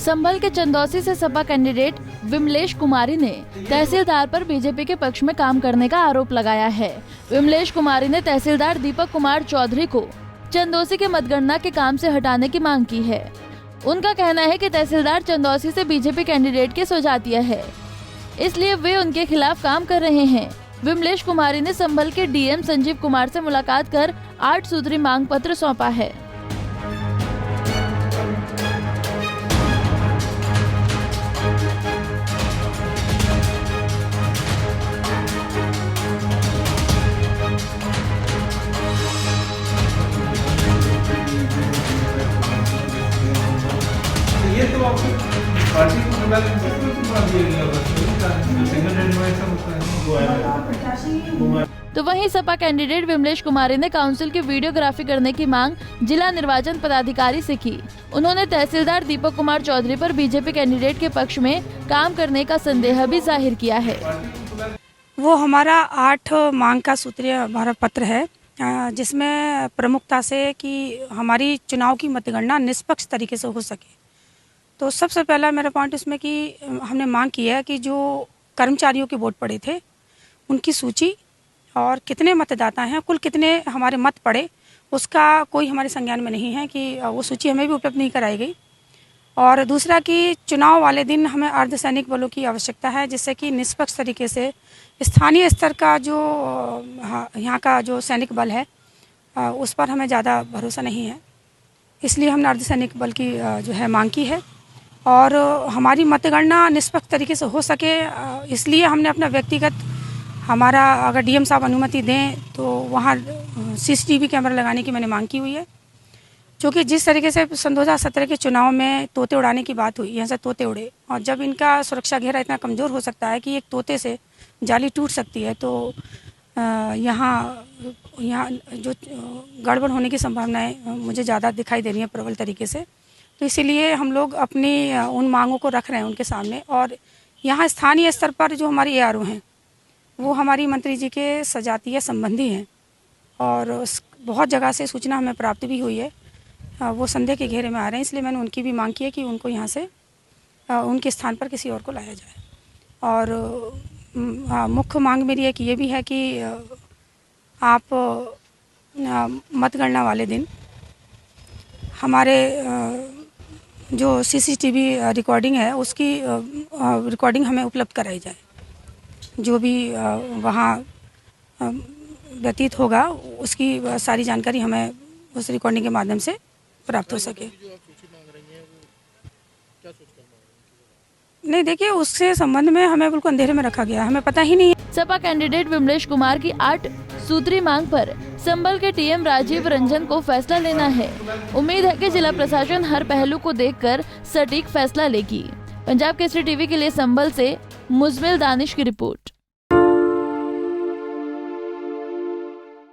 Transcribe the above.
संभल के चंदौसी से सपा कैंडिडेट विमलेश कुमारी ने तहसीलदार पर बीजेपी के पक्ष में काम करने का आरोप लगाया है। विमलेश कुमारी ने तहसीलदार दीपक कुमार चौधरी को चंदौसी के मतगणना के काम से हटाने की मांग की है। उनका कहना है कि तहसीलदार चंदौसी से बीजेपी कैंडिडेट के स्वजातीय है, इसलिए वे उनके खिलाफ काम कर रहे हैं। विमलेश कुमारी ने संभल के डीएम संजीव कुमार से मुलाकात कर 8 सूत्री मांग पत्र सौंपा है। ये तो आपकी पार्टी को बुला के दिया गया होगा, सिंगल हैंड में ऐसा होता है। तो वहीं सपा कैंडिडेट विमलेश कुमारी ने काउंसिल की वीडियोग्राफी करने की मांग जिला निर्वाचन पदाधिकारी से की। उन्होंने तहसीलदार दीपक कुमार चौधरी पर बीजेपी कैंडिडेट के पक्ष में काम करने का संदेह भी जाहिर किया है। वो हमारा 8 मांग का सूत्रीय हमारा पत्र है, जिसमें प्रमुखता से कि हमारी चुनाव की मतगणना निष्पक्ष तरीके से हो सके। तो सबसे पहला मेरा पॉइंट इसमें कि हमने मांग की है कि जो कर्मचारियों के वोट पड़े थे उनकी सूची और कितने मतदाता हैं, कुल कितने हमारे मत पड़े, उसका कोई हमारे संज्ञान में नहीं है कि वो सूची हमें भी उपलब्ध नहीं कराई गई। और दूसरा कि चुनाव वाले दिन हमें अर्धसैनिक बलों की आवश्यकता है, जिससे कि निष्पक्ष तरीके से स्थानीय स्तर का जो यहाँ का जो सैनिक बल है उस पर हमें ज़्यादा भरोसा नहीं है, इसलिए हमने अर्धसैनिक बल की जो है मांग की है। और हमारी मतगणना निष्पक्ष तरीके से हो सके, इसलिए हमने अपना व्यक्तिगत हमारा अगर डीएम साहब अनुमति दें तो वहाँ सीसीटीवी कैमरा लगाने की मैंने मांग की हुई है, क्योंकि जिस तरीके से सन 2017 के चुनाव में तोते उड़ाने की बात हुई, यहाँ से तोते उड़े, और जब इनका सुरक्षा घेरा इतना कमज़ोर हो सकता है कि एक तोते से जाली टूट सकती है, तो यहाँ जो गड़बड़ होने की संभावनाएं मुझे ज़्यादा दिखाई दे रही हैं प्रबल तरीके से। तो इसीलिए हम लोग अपनी उन मांगों को रख रहे हैं उनके सामने। और यहाँ स्थानीय स्तर पर जो हमारी एआरओ हैं वो हमारी मंत्री जी के सजातीय संबंधी हैं, और बहुत जगह से सूचना हमें प्राप्त भी हुई है, वो संदेह के घेरे में आ रहे हैं, इसलिए मैंने उनकी भी मांग की है कि उनको यहाँ से उनके स्थान पर किसी और को लाया जाए। और मुख्य मांग मेरी एक ये भी है कि आप मतगणना वाले दिन हमारे जो सीसीटीवी रिकॉर्डिंग है उसकी रिकॉर्डिंग हमें उपलब्ध कराई जाए। जो भी वहाँ व्यतीत होगा उसकी सारी जानकारी हमें उस रिकॉर्डिंग के माध्यम से प्राप्त हो सके। नहीं, देखिए, उसके संबंध में हमें बिल्कुल अंधेरे में रखा गया, हमें पता ही नहीं है। सपा कैंडिडेट विमलेश कुमार की 8 सूत्री मांग पर संभल के टीएम राजीव रंजन को फैसला लेना है। उम्मीद है कि जिला प्रशासन हर पहलू को देखकर सटीक फैसला लेगी। पंजाब केसरी टीवी के लिए संभल से मुजमिल दानिश की रिपोर्ट।